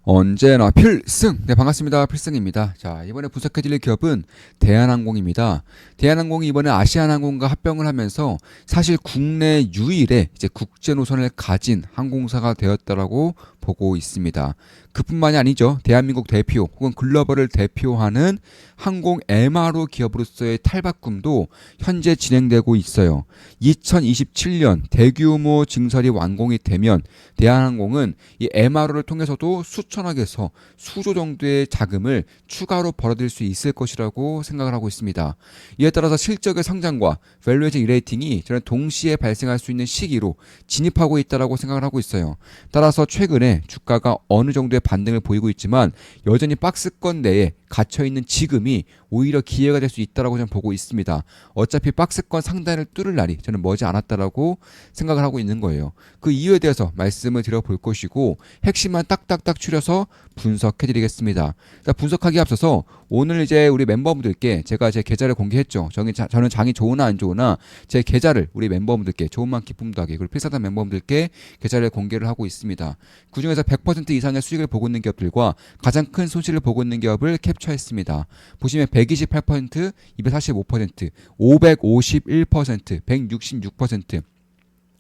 언제나 필승! 네, 반갑습니다. 필승입니다. 자, 이번에 분석해드릴 기업은 대한항공입니다. 대한항공이 이번에 아시아나항공과 합병을 하면서 사실 국내 유일의 이제 국제 노선을 가진 항공사가 되었다라고 보고 있습니다. 그뿐만이 아니죠. 대한민국 대표 혹은 글로벌을 대표하는 항공 MRO 기업으로서의 탈바꿈도 현재 진행되고 있어요. 2027년 대규모 증설이 완공이 되면 대한항공은 이 MRO를 통해서도 수천억에서 수조 정도의 자금을 추가로 벌어들일 수 있을 것이라고 생각을 하고 있습니다. 이에 따라서 실적의 성장과 밸류에이션 리레이팅이 저는 동시에 발생할 수 있는 시기로 진입하고 있다라고 생각을 하고 있어요. 따라서 최근에 주가가 어느 정도의 반등을 보이고 있지만 여전히 박스권 내에 갇혀있는 지금이 오히려 기회가 될 수 있다라고 저는 보고 있습니다. 어차피 박스권 상단을 뚫을 날이 저는 머지 않았다라고 생각을 하고 있는 거예요. 그 이유에 대해서 말씀을 드려볼 것이고 핵심만 딱딱딱 추려서 분석해드리겠습니다. 분석하기에 앞서서 오늘 이제 우리 멤버분들께 제가 제 계좌를 공개했죠. 저는 장이 좋으나 안 좋으나 제 계좌를 우리 멤버분들께 좋은만 기쁨도 하게 그리고 필사단 멤버분들께 계좌를 공개를 하고 있습니다. 그중에서 100% 이상의 수익을 보고 있는 기업들과 가장 큰 손실을 보고 있는 기업을 캡처했습니다. 보시면 128%, 245%, 551%, 166%,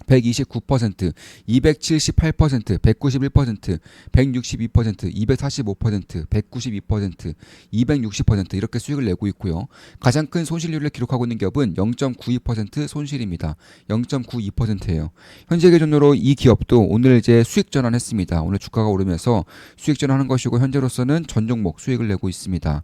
129%, 278%, 191%, 162%, 245%, 192%, 260% 이렇게 수익을 내고 있고요. 가장 큰 손실률을 기록하고 있는 기업은 0.92% 손실입니다. 0.92%예요. 현재 기준으로 이 기업도 오늘 이제 수익 전환했습니다. 오늘 주가가 오르면서 수익 전환한 것이고 현재로서는 전 종목 수익을 내고 있습니다.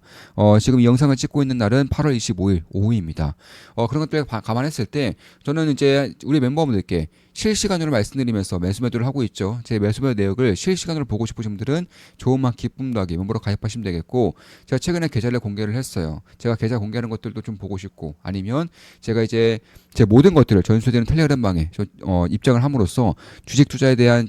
지금 이 영상을 찍고 있는 날은 8월 25일 오후입니다. 그런 것들 감안했을 때 저는 이제 우리 멤버분들께 실시간으로 말씀드리면서 매수매도를 하고 있죠. 제 매수매도 내역을 실시간으로 보고 싶으신 분들은 좋은만 기쁨도 하게 멤버로 가입하시면 되겠고, 제가 최근에 계좌를 공개를 했어요. 제가 계좌 공개하는 것들도 좀 보고 싶고, 아니면 제가 이제 제 모든 것들을 전수되는 텔레그램방에 입장을 함으로써 주식 투자에 대한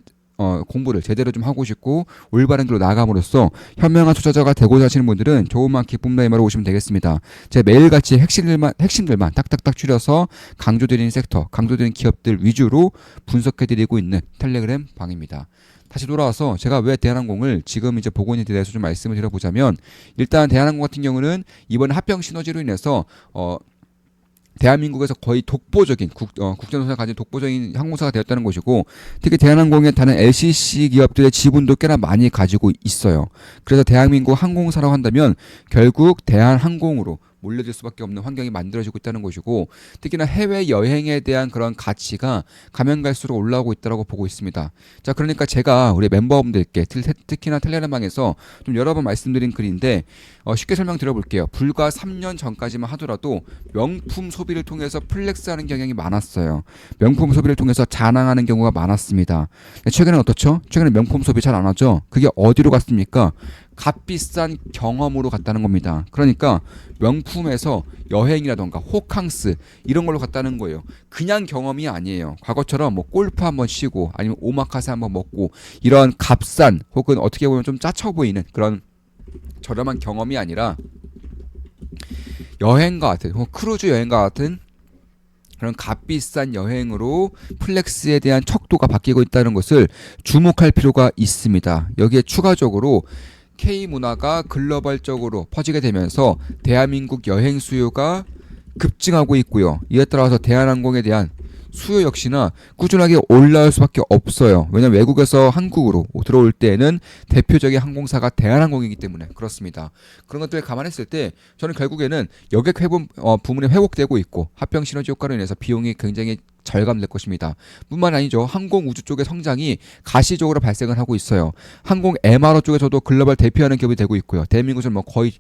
공부를 제대로 좀 하고 싶고 올바른 길로 나아감으로써 현명한 투자자가 되고자 하시는 분들은 좋은만 기쁨나이마로 오시면 되겠습니다. 제가 매일같이 핵심들만 딱딱딱 추려서 강조드리는 섹터, 강조드리는 기업들 위주로 분석해드리고 있는 텔레그램 방입니다. 다시 돌아와서 제가 왜 대한항공을 지금 이제 보고 있는지에 대해서 좀 말씀을 드려보자면, 일단 대한항공 같은 경우는 이번 합병 시너지로 인해서 대한민국에서 거의 독보적인 국제노선을 가진 독보적인 항공사가 되었다는 것이고, 특히 대한항공에 다른 LCC 기업들의 지분도 꽤나 많이 가지고 있어요. 그래서 대한민국 항공사라고 한다면 결국 대한항공으로 몰려들 수밖에 없는 환경이 만들어지고 있다는 것이고, 특히나 해외 여행에 대한 그런 가치가 가면 갈수록 올라오고 있다고 보고 있습니다. 자, 그러니까 제가 우리 멤버분들께 특히나 텔레그램방에서 좀 여러 번 말씀드린 글인데 쉽게 설명드려볼게요. 불과 3년 전까지만 하더라도 명품 소비를 통해서 플렉스하는 경향이 많았어요. 명품 소비를 통해서 자랑하는 경우가 많았습니다. 최근에는 어떻죠? 최근에 명품 소비 잘 안 하죠? 그게 어디로 갔습니까? 값비싼 경험으로 갔다는 겁니다. 그러니까 명품에서 여행이라던가 호캉스 이런 걸로 갔다는 거예요. 그냥 경험이 아니에요. 과거처럼 뭐 골프 한번 치고 아니면 오마카세 한번 먹고 이런 값싼 혹은 어떻게 보면 좀 짜쳐 보이는 그런 저렴한 경험이 아니라 여행과 같은 크루즈 여행과 같은 그런 값비싼 여행으로 플렉스에 대한 척도가 바뀌고 있다는 것을 주목할 필요가 있습니다. 여기에 추가적으로 K문화가 글로벌적으로 퍼지게 되면서 대한민국 여행 수요가 급증하고 있고요. 이에 따라서 대한항공에 대한 수요 역시나 꾸준하게 올라올 수밖에 없어요. 왜냐하면 외국에서 한국으로 들어올 때에는 대표적인 항공사가 대한항공이기 때문에 그렇습니다. 그런 것들을 감안했을 때 저는 결국에는 여객 회복 부문이 회복되고 있고 합병 시너지 효과로 인해서 비용이 굉장히 절감될 것입니다. 뿐만 아니죠. 항공 우주 쪽의 성장이 가시적으로 발생을 하고 있어요. 항공 MRO 쪽에서도 글로벌 대표하는 기업이 되고 있고요. 대한민국은 뭐 거의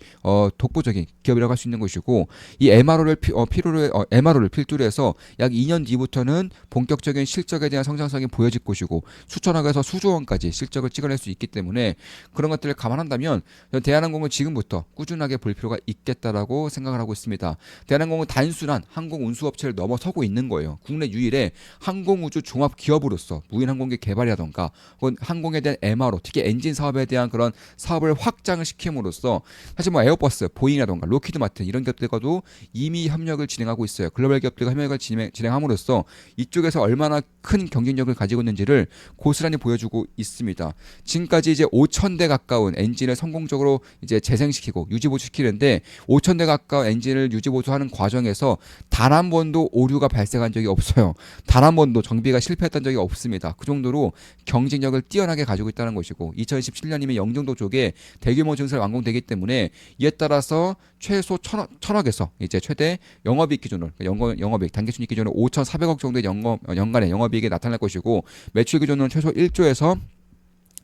독보적인 기업이라고 할 수 있는 것이고, 이 MRO를 MRO를 필두로 해서 약 2년 뒤부터는 본격적인 실적에 대한 성장성이 보여질 것이고 수천억에서 수조 원까지 실적을 찍어낼 수 있기 때문에 그런 것들을 감안한다면 대한항공은 지금부터 꾸준하게 볼 필요가 있겠다라고 생각을 하고 있습니다. 대한항공은 단순한 항공 운수업체를 넘어서고 있는 거예요. 국내 국내 유일의 항공우주 종합 기업으로서 무인 항공기 개발이라던가 혹은 항공에 대한 MRO, 특히 엔진 사업에 대한 그런 사업을 확장을 시킴으로써 사실 뭐 에어버스, 보잉이라던가 로키드마틴 이런 기업들과도 이미 협력을 진행하고 있어요. 글로벌 기업들과 협력을 진행함으로써 이쪽에서 얼마나 큰 경쟁력을 가지고 있는지를 고스란히 보여주고 있습니다. 지금까지 이제 5,000대 가까운 엔진을 성공적으로 이제 재생시키고 유지보수시키는데 5,000대 가까운 엔진을 유지보수하는 과정에서 단 한 번도 오류가 발생한 적이 없어요. 단 한 번도 정비가 실패했던 적이 없습니다. 그 정도로 경쟁력을 뛰어나게 가지고 있다는 것이고 2017년이면 영종도 쪽에 대규모 증설 완공되기 때문에 이에 따라서 최소 1,000억에서 이제 최대 영업이익 기준으로 영업이익 단기순이익 기준으로 5,400억 정도의 연간의 영업이익이 나타날 것이고 매출 기준으로는 최소 1조에서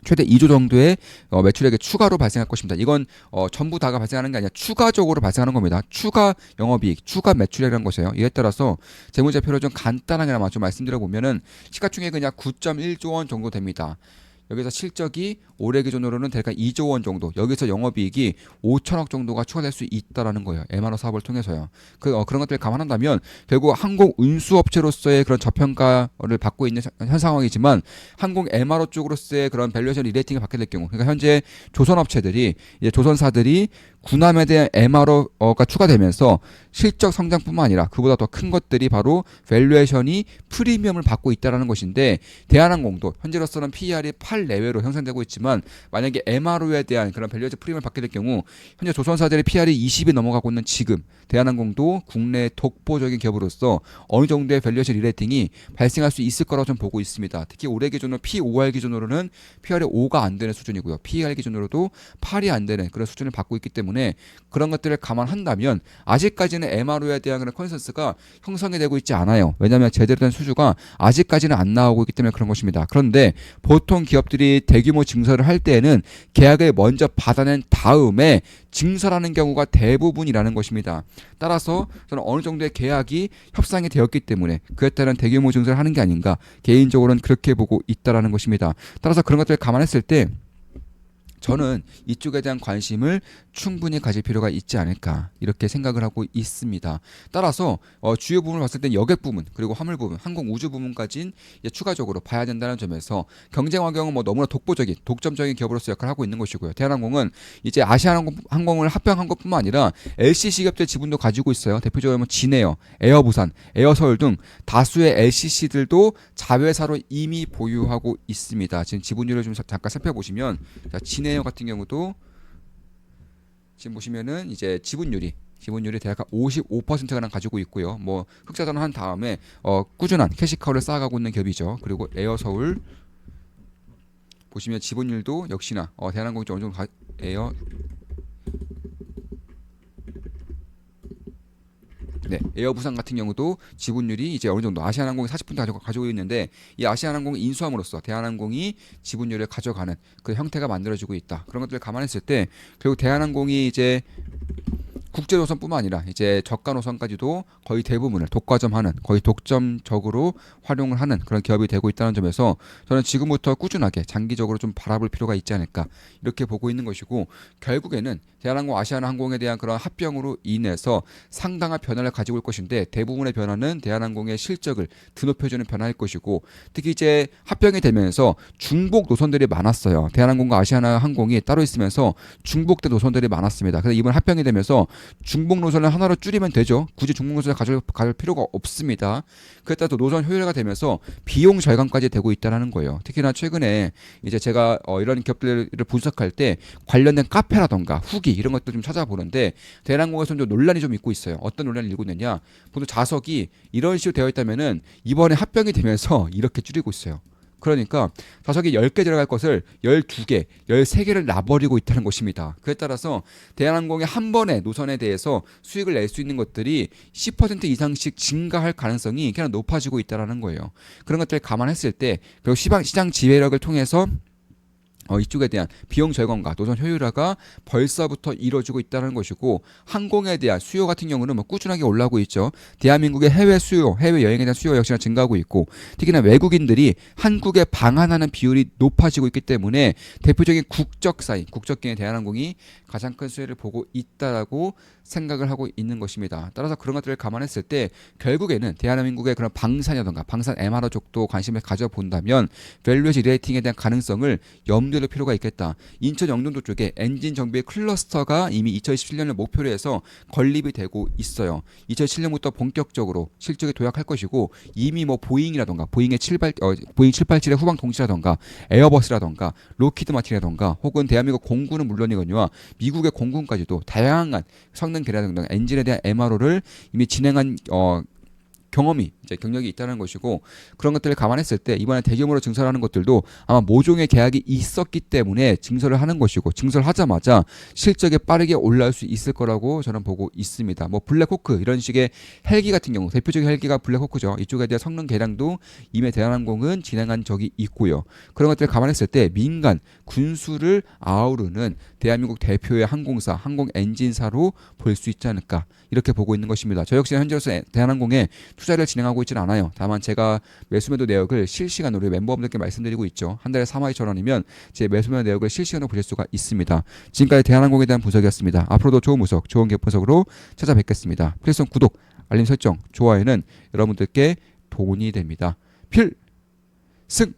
최대 2조 정도의 매출액이 추가로 발생할 것입니다. 이건 전부 다가 발생하는 게 아니라 추가적으로 발생하는 겁니다. 추가 영업이익, 추가 매출액이라는 것이에요. 이에 따라서 재무제표를 좀 간단하게나마 좀 말씀드려 보면은 시가총액은 약 9.1조 원 정도 됩니다. 여기서 실적이 올해 기준으로는 대략 2조 원 정도, 여기서 영업이익이 5천억 정도가 추가될 수 있다라는 거예요. MRO 사업을 통해서요. 그런 것들을 감안한다면 결국 항공 운수업체로서의 그런 저평가를 받고 있는 현 상황이지만 항공 MRO 쪽으로서의 그런 밸류에이션 리레이팅을 받게 될 경우, 그러니까 현재 조선업체들이 이제 조선사들이 군함에 대한 MRO가 추가되면서 실적 성장뿐만 아니라 그보다 더 큰 것들이 바로 밸류에이션이 프리미엄을 받고 있다라는 것인데 대한항공도 현재로서는 PER이 8 내외로 형성되고 있지만 만약에 MRO에 대한 그런 밸류에이션 프리미엄을 받게 될 경우 현재 조선사들의 PER이 20이 넘어가고 있는 지금 대한항공도 국내 독보적인 기업으로서 어느 정도의 밸류에이션 리레이팅이 발생할 수 있을 거라고 좀 보고 있습니다. 특히 올해 기준으로 P5R 기준으로는 PER이 5가 안 되는 수준이고요. PER 기준으로도 8이 안 되는 그런 수준을 받고 있기 때문에 그런 것들을 감안한다면 아직까지는 MRO에 대한 그런 컨센서스가 형성이 되고 있지 않아요. 왜냐하면 제대로 된 수주가 아직까지는 안 나오고 있기 때문에 그런 것입니다. 그런데 보통 기업들이 대규모 증설을 할 때에는 계약을 먼저 받아낸 다음에 증설하는 경우가 대부분이라는 것입니다. 따라서 저는 어느 정도의 계약이 협상이 되었기 때문에 그에 따른 대규모 증설을 하는 게 아닌가 개인적으로는 그렇게 보고 있다라는 것입니다. 따라서 그런 것들을 감안했을 때 저는 이쪽에 대한 관심을 충분히 가질 필요가 있지 않을까 이렇게 생각을 하고 있습니다. 따라서 주요 부분을 봤을 때 여객 부분 그리고 화물 부분, 항공 우주 부분까지는 추가적으로 봐야 된다는 점에서 경쟁 환경은 뭐 너무나 독점적인 기업으로서 역할을 하고 있는 것이고요. 대한항공은 이제 아시아항공을 합병한 것뿐만 아니라 LCC 기업들 지분도 가지고 있어요. 대표적으로 뭐 진에어, 에어부산, 에어서울 등 다수의 LCC들도 자회사로 이미 보유하고 있습니다. 지금 지분율을 좀 잠깐 살펴보시면 자, 진에어 같은 경우도 지금 보시면은 이제 지분율이 대략 55%가량 가지고 있고요. 뭐 흑자전을 한 다음에 꾸준한 캐시카우를 쌓아가고 있는 기업이죠. 그리고 에어서울 보시면 지분율도 역시나 대한항공이 어느 정도 에어부산 같은 경우도 지분율이 이제 어느 정도 아시아나항공이 40% 가지고 있는데 이 아시아나항공이 인수함으로써 대한항공이 지분율을 가져가는 그 형태가 만들어지고 있다. 그런 것들을 감안했을 때 결국 대한항공이 이제 국제 노선뿐만 아니라 이제 저가 노선까지도 거의 대부분을 독과점하는 거의 독점적으로 활용을 하는 그런 기업이 되고 있다는 점에서 저는 지금부터 꾸준하게 장기적으로 좀 바라볼 필요가 있지 않을까 이렇게 보고 있는 것이고 결국에는 대한항공, 아시아나항공에 대한 그런 합병으로 인해서 상당한 변화를 가지고 올 것인데 대부분의 변화는 대한항공의 실적을 드높여주는 변화일 것이고 특히 이제 합병이 되면서 중복 노선들이 많았어요. 대한항공과 아시아나항공이 따로 있으면서 중복된 노선들이 많았습니다. 그래서 이번 합병이 되면서 중복 노선을 하나로 줄이면 되죠. 굳이 중복 노선을 가질 필요가 없습니다. 그에 따라 또 노선 효율화가 되면서 비용 절감까지 되고 있다는 거예요. 특히나 최근에 이제 제가 이런 기업들을 분석할 때 관련된 카페라던가 후기 이런 것도 좀 찾아보는데 대한항공에서는 좀 논란이 좀 있고 있어요. 어떤 논란을 일고 있느냐? 보통 좌석이 이런 식으로 되어 있다면은 이번에 합병이 되면서 이렇게 줄이고 있어요. 그러니까 좌석이 10개 들어갈 것을 12개, 13개를 놔버리고 있다는 것입니다. 그에 따라서 대한항공의 한 번의 노선에 대해서 수익을 낼 수 있는 것들이 10% 이상씩 증가할 가능성이 그냥 높아지고 있다는 거예요. 그런 것들을 감안했을 때 결국 시장 지배력을 통해서 이쪽에 대한 비용 절감과 노선 효율화가 벌써부터 이루어지고 있다는 것이고 항공에 대한 수요 같은 경우는 뭐 꾸준하게 올라오고 있죠. 대한민국의 해외 수요, 해외 여행에 대한 수요 역시나 증가하고 있고 특히나 외국인들이 한국에 방한하는 비율이 높아지고 있기 때문에 대표적인 국적사인, 국적기행 대한항공이 가장 큰 수혜를 보고 있다라고 생각을 하고 있는 것입니다. 따라서 그런 것들을 감안했을 때 결국에는 대한민국의 그런 방산이라던가 방산 MRO 쪽도 관심을 가져본다면 밸류에이션 리레이팅에 대한 가능성을 염두에 둘 필요가 있겠다. 인천 영종도 쪽에 엔진 정비의 클러스터가 이미 2017년을 목표로 해서 건립이 되고 있어요. 2017년부터 본격적으로 실적에 도약할 것이고 이미 뭐 보잉이라던가 보잉의 보잉 787의 후방 동시라던가 에어버스라던가 로키드 마틴이라던가 혹은 대한민국 공군은 물론이거니와 미국의 공군까지도 다양한 성능 개량 등 엔진에 대한 MRO를 이미 진행한 경험이 이제 경력이 있다는 것이고 그런 것들을 감안했을 때 이번에 대규모로 증설하는 것들도 아마 모종의 계약이 있었기 때문에 증설을 하는 것이고 증설하자마자 실적에 빠르게 올라올 수 있을 거라고 저는 보고 있습니다. 뭐 블랙호크 이런 식의 헬기 같은 경우 대표적인 헬기가 블랙호크죠. 이쪽에 대한 성능 개량도 이미 대한항공은 진행한 적이 있고요. 그런 것들을 감안했을 때 민간 군수를 아우르는 대한민국 대표의 항공사, 항공 엔진사로 볼 수 있지 않을까 이렇게 보고 있는 것입니다. 저 역시 현재로서 대한항공에 투자를 진행하고 있지는 않아요. 다만 제가 매수매도 내역을 실시간으로 멤버분들께 말씀드리고 있죠. 한 달에 32,000원이면 제 매수매도 내역을 실시간으로 보실 수가 있습니다. 지금까지 대한항공에 대한 분석이었습니다. 앞으로도 좋은 분석, 좋은 기업 분석으로 찾아뵙겠습니다. 필성 구독, 알림 설정, 좋아요는 여러분들께 돈이 됩니다. 필승!